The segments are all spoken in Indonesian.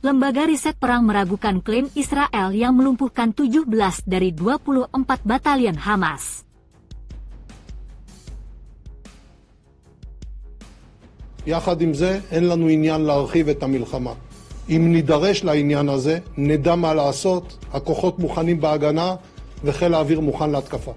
lembaga riset perang meragukan klaim Israel yang melumpuhkan 17 dari 24 batalion Hamas. יחד עם זה, אין לנו עניין להרחיב את המלחמה. אם נידרש לעניין הזה, נדע מה לעשות, הכוחות מוכנים בהגנה וחיל האוויר מוכן להתקפה.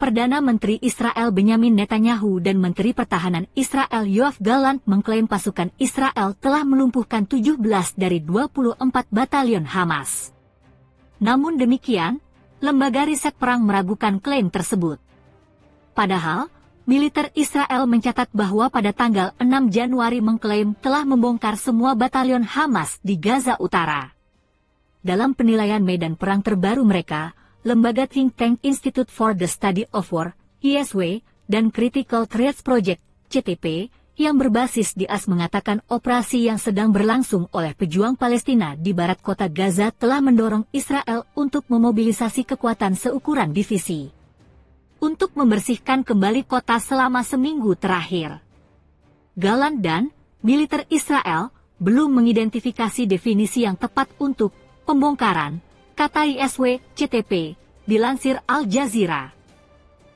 Perdana Menteri Israel Benyamin Netanyahu dan Menteri Pertahanan Israel Yoav Gallant mengklaim pasukan Israel telah melumpuhkan 17 dari 24 batalion Hamas. Namun demikian, lembaga riset perang meragukan klaim tersebut. Padahal, militer Israel mencatat bahwa pada tanggal 6 Januari mengklaim telah membongkar semua batalion Hamas di Gaza Utara. Dalam penilaian medan perang terbaru mereka, lembaga think tank Institute for the Study of War, ISW, dan Critical Threats Project, CTP, yang berbasis di AS mengatakan operasi yang sedang berlangsung oleh pejuang Palestina di barat kota Gaza telah mendorong Israel untuk memobilisasi kekuatan seukuran divisi untuk membersihkan kembali kota selama seminggu terakhir. Gallant dan militer Israel belum mengidentifikasi definisi yang tepat untuk pembongkaran, kata ISW CTP, dilansir Al Jazeera.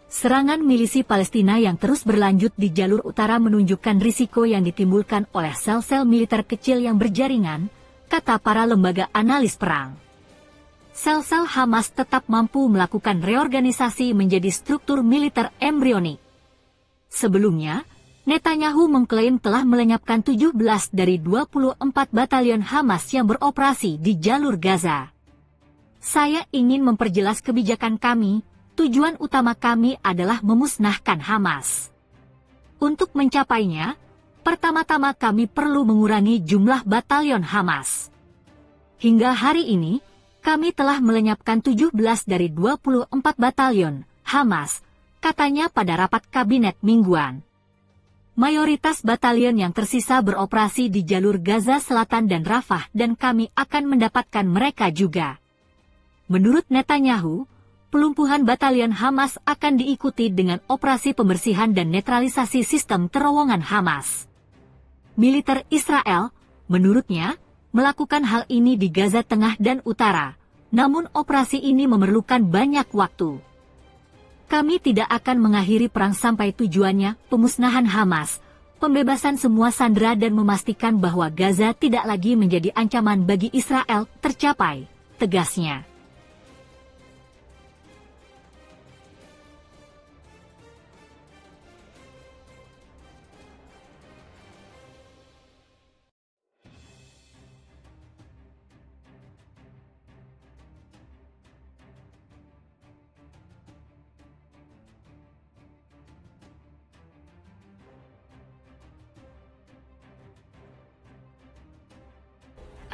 Serangan milisi Palestina yang terus berlanjut di jalur utara menunjukkan risiko yang ditimbulkan oleh sel-sel militer kecil yang berjaringan, kata para lembaga analis perang. Sel-sel Hamas tetap mampu melakukan reorganisasi menjadi struktur militer embrionik. Sebelumnya, Netanyahu mengklaim telah melenyapkan 17 dari 24 batalion Hamas yang beroperasi di jalur Gaza. Saya ingin memperjelas kebijakan kami, tujuan utama kami adalah memusnahkan Hamas. Untuk mencapainya, pertama-tama kami perlu mengurangi jumlah batalion Hamas. Hingga hari ini, kami telah melenyapkan 17 dari 24 batalion Hamas, katanya pada rapat kabinet mingguan. Mayoritas batalion yang tersisa beroperasi di jalur Gaza Selatan dan Rafah dan kami akan mendapatkan mereka juga. Menurut Netanyahu, pelumpuhan batalion Hamas akan diikuti dengan operasi pembersihan dan netralisasi sistem terowongan Hamas. Militer Israel, menurutnya, melakukan hal ini di Gaza Tengah dan Utara, namun operasi ini memerlukan banyak waktu. Kami tidak akan mengakhiri perang sampai tujuannya pemusnahan Hamas, pembebasan semua sandera dan memastikan bahwa Gaza tidak lagi menjadi ancaman bagi Israel tercapai, tegasnya.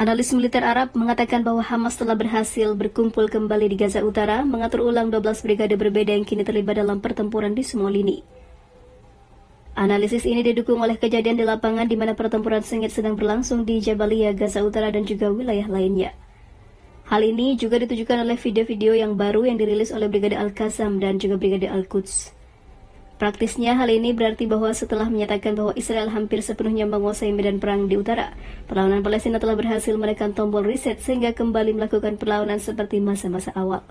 Analis militer Arab mengatakan bahwa Hamas telah berhasil berkumpul kembali di Gaza Utara, mengatur ulang 12 brigade berbeda yang kini terlibat dalam pertempuran di semua lini. Analisis ini didukung oleh kejadian di lapangan di mana pertempuran sengit sedang berlangsung di Jabalia, Gaza Utara dan juga wilayah lainnya. Hal ini juga ditujukan oleh video-video yang baru yang dirilis oleh Brigade Al-Qassam dan juga Brigade Al-Quds. Praktisnya, hal ini berarti bahwa setelah menyatakan bahwa Israel hampir sepenuhnya menguasai medan perang di utara, perlawanan Palestina telah berhasil menekan tombol reset sehingga kembali melakukan perlawanan seperti masa-masa awal.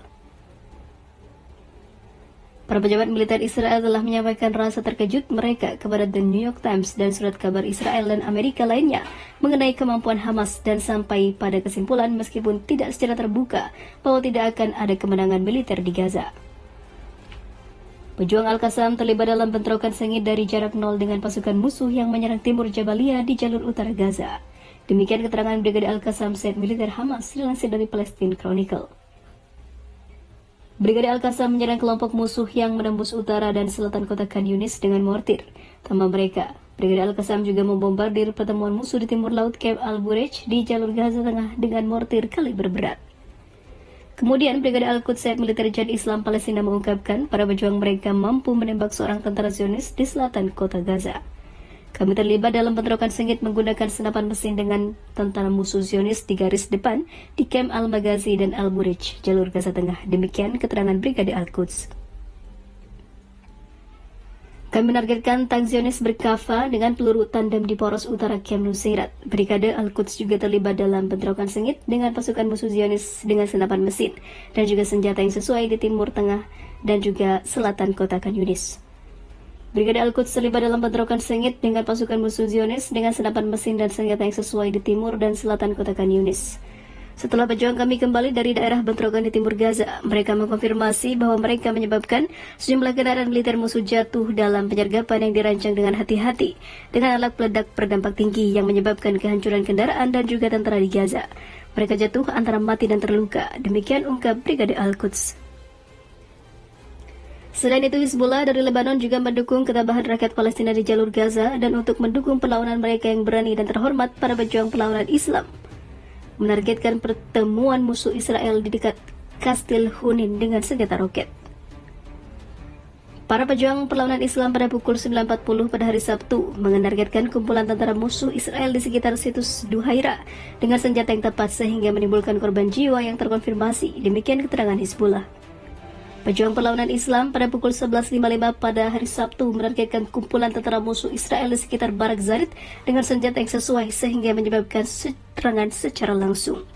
Para pejabat militer Israel telah menyampaikan rasa terkejut mereka kepada The New York Times dan surat kabar Israel dan Amerika lainnya mengenai kemampuan Hamas dan sampai pada kesimpulan meskipun tidak secara terbuka bahwa tidak akan ada kemenangan militer di Gaza. Pejuang Al-Qassam terlibat dalam bentrokan sengit dari jarak nol dengan pasukan musuh yang menyerang timur Jabalia di jalur utara Gaza. Demikian keterangan Brigade Al-Qassam Set militer Hamas dilansir dari Palestine Chronicle. Brigade Al-Qassam menyerang kelompok musuh yang menembus utara dan selatan kota Khan Yunis dengan mortir. Tambah mereka, Brigade Al-Qassam juga membombardir pertemuan musuh di timur laut Camp Al-Burej di jalur Gaza Tengah dengan mortir kaliber berat. Kemudian Brigade Al-Quds militer Jihad Islam Palestina mengungkapkan para pejuang mereka mampu menembak seorang tentara Zionis di selatan kota Gaza. Kami terlibat dalam bentrokan sengit menggunakan senapan mesin dengan tentara musuh Zionis di garis depan di Camp Al-Maghazi dan Al-Burej, jalur Gaza Tengah. Demikian keterangan Brigade Al-Quds. Kami menargetkan tank Zionis berkafa dengan peluru tandem di poros utara Camp Nusairat. Brigade Al-Quds juga terlibat dalam bentrokan sengit dengan pasukan musuh Zionis dengan senapan mesin dan juga senjata yang sesuai di timur tengah dan juga selatan kota Khan Yunis. Brigade Al-Quds terlibat dalam bentrokan sengit dengan pasukan musuh Zionis dengan senapan mesin dan senjata yang sesuai di timur dan selatan kota Khan Yunis. Setelah pejuang kami kembali dari daerah bentrokan di timur Gaza, mereka mengkonfirmasi bahwa mereka menyebabkan sejumlah kendaraan militer musuh jatuh dalam penyergapan yang dirancang dengan hati-hati dengan alat peledak berdampak tinggi yang menyebabkan kehancuran kendaraan dan juga tentara di Gaza. Mereka jatuh antara mati dan terluka. Demikian ungkap Brigade Al-Quds. Selain itu, Hizbullah dari Lebanon juga mendukung ketabahan rakyat Palestina di jalur Gaza dan untuk mendukung perlawanan mereka yang berani dan terhormat para pejuang perlawanan Islam, menargetkan pertemuan musuh Israel di dekat Kastil Hunin dengan senjata roket. Para pejuang perlawanan Islam pada pukul 9.40 pada hari Sabtu menargetkan kumpulan tentara musuh Israel di sekitar situs Duhaira dengan senjata yang tepat sehingga menimbulkan korban jiwa yang terkonfirmasi. Demikian keterangan Hizbullah. Pejuang perlawanan Islam pada pukul 11.55 pada hari Sabtu menargetkan kumpulan tentara musuh Israel di sekitar Barak Zarit dengan senjata yang sesuai sehingga menyebabkan serangan secara langsung.